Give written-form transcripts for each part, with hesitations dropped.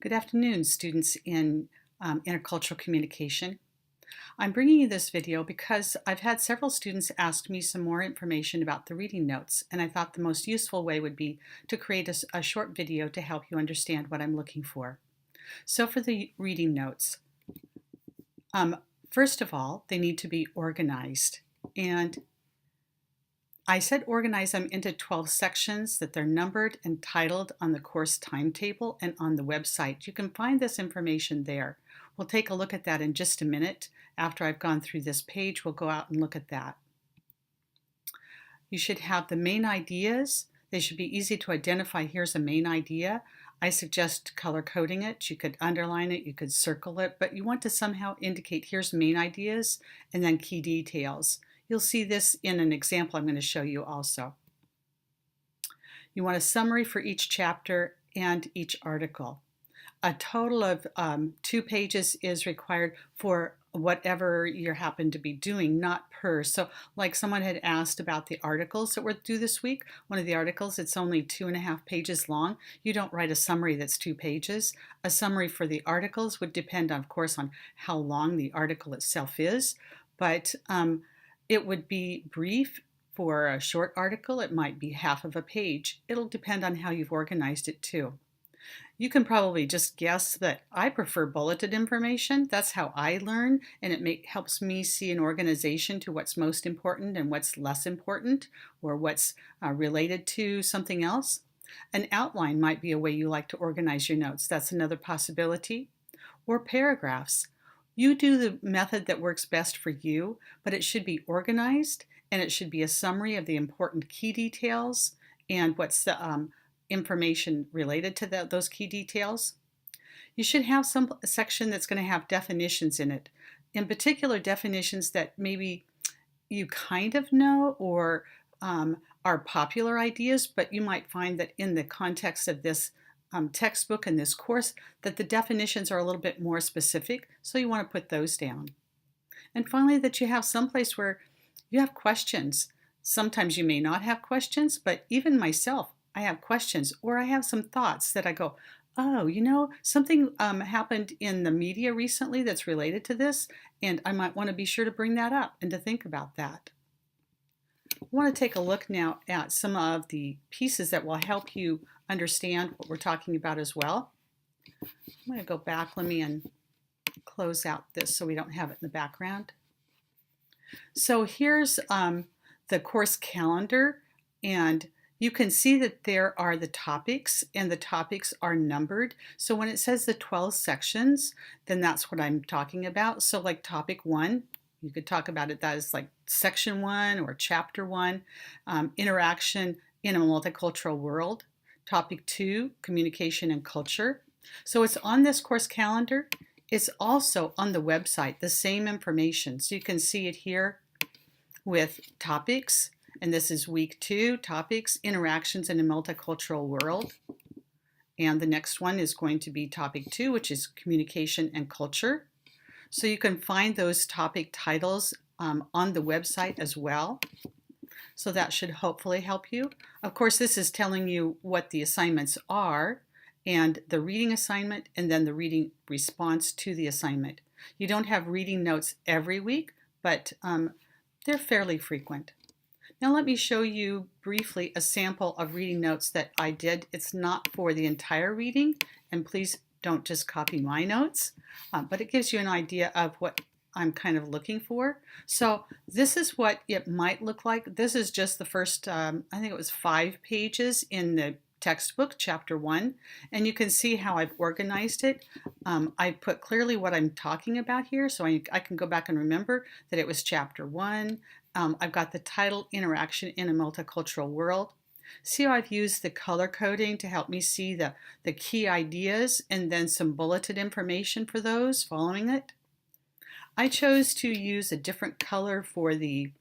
Good afternoon, students in intercultural communication. I'm bringing you this video because I've had several students ask me some more information about the reading notes, and I thought the most useful way would be to create a short video to help you understand what I'm looking for. So for the reading notes, first of all, they need to be organized. And I said organize them into 12 sections, that they're numbered and titled on the course timetable and on the website. You can find this information there. We'll take a look at that in just a minute. After I've gone through this page, we'll go out and look at that. You should have the main ideas. They should be easy to identify. Here's a main idea. I suggest color coding it. You could underline it, you could circle it, but you want to somehow indicate here's main ideas and then key details. You'll see this in an example I'm going to show you also. You want a summary for each chapter and each article. A total of 2 pages is required for whatever you happen to be doing, not per. So like someone had asked about the articles that were due this week. One of the articles, it's only 2.5 pages long. You don't write a summary that's 2 pages. A summary for the articles would depend, of course, on how long the article itself is, but it would be brief. For a short article, it might be half of a page. It'll depend on how you've organized it too. You can probably just guess that I prefer bulleted information. That's how I learn, and it helps me see an organization to what's most important and what's less important, or what's related to something else. An outline might be a way you like to organize your notes. That's another possibility. Or paragraphs. You do the method that works best for you, but it should be organized, and it should be a summary of the important key details and what's the information related to those key details. You should have some section that's going to have definitions in it. In particular, definitions that maybe you kind of know or are popular ideas, but you might find that in the context of this textbook and this course that the definitions are a little bit more specific, so you want to put those down. And finally, that you have someplace where you have questions. Sometimes you may not have questions, but even myself, I have questions, or I have some thoughts that I go, oh, you know, something happened in the media recently that's related to this, and I might want to be sure to bring that up and to think about that. I want to take a look now at some of the pieces that will help you understand what we're talking about as well. I'm going to go back. Let me close out this so we don't have it in the background. So here's the course calendar, and you can see that there are the topics, and the topics are numbered. So when it says the 12 sections, then that's what I'm talking about. So like topic 1, you could talk about it that is like section 1 or chapter 1, interaction in a multicultural world. Topic 2, communication and culture. So it's on this course calendar. It's also on the website, the same information. So you can see it here with topics. And this is week 2, topics, interactions in a multicultural world. And the next one is going to be topic 2, which is communication and culture. So you can find those topic titles on the website as well. So that should hopefully help you. Of course, this is telling you what the assignments are, and the reading assignment, and then the reading response to the assignment. You don't have reading notes every week, but they're fairly frequent. Now let me show you briefly a sample of reading notes that I did. It's not for the entire reading, and please don't just copy my notes, but it gives you an idea of what I'm kind of looking for. So this is what it might look like. This is just the first, I think it was 5 pages in the textbook, chapter 1, and you can see how I've organized it. I put clearly what I'm talking about here, so I can go back and remember that it was chapter 1. I've got the title, Interaction in a Multicultural World. See how I've used the color coding to help me see the key ideas and then some bulleted information for those following it. I chose to use a different color for the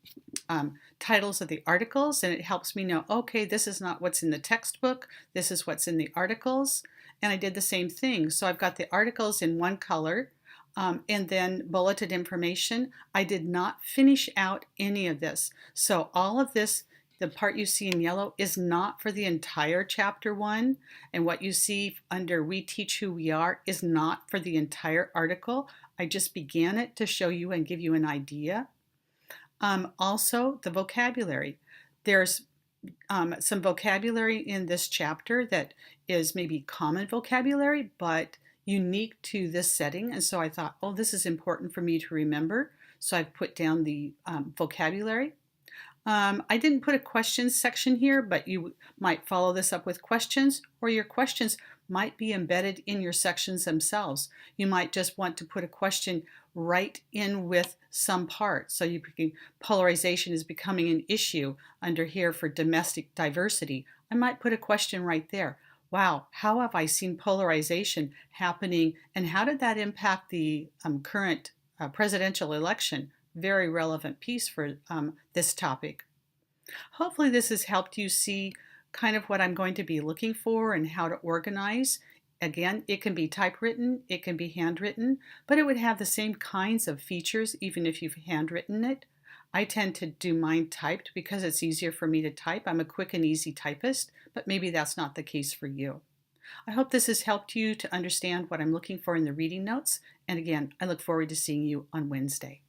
titles of the articles, and it helps me know, okay, this is not what's in the textbook, this is what's in the articles. And I did the same thing. So I've got the articles in one color, and then bulleted information. I did not finish out any of this. So all of this the part you see in yellow is not for the entire chapter 1, and what you see under We Teach Who We Are is not for the entire article. I just began it to show you and give you an idea. Also, the vocabulary. There's some vocabulary in this chapter that is maybe common vocabulary, but unique to this setting. And so I thought, oh, this is important for me to remember. So I've put down the vocabulary. I didn't put a questions section here, but you might follow this up with questions, or your questions might be embedded in your sections themselves. You might just want to put a question right in with some part. So polarization is becoming an issue under here for domestic diversity. I might put a question right there. Wow, how have I seen polarization happening, and how did that impact the current presidential election? Very relevant piece for this topic. Hopefully this has helped you see kind of what I'm going to be looking for and how to organize. Again, it can be typewritten, it can be handwritten, but it would have the same kinds of features even if you've handwritten it. I tend to do mine typed because it's easier for me to type. I'm a quick and easy typist, but maybe that's not the case for you. I hope this has helped you to understand what I'm looking for in the reading notes. And again, I look forward to seeing you on Wednesday.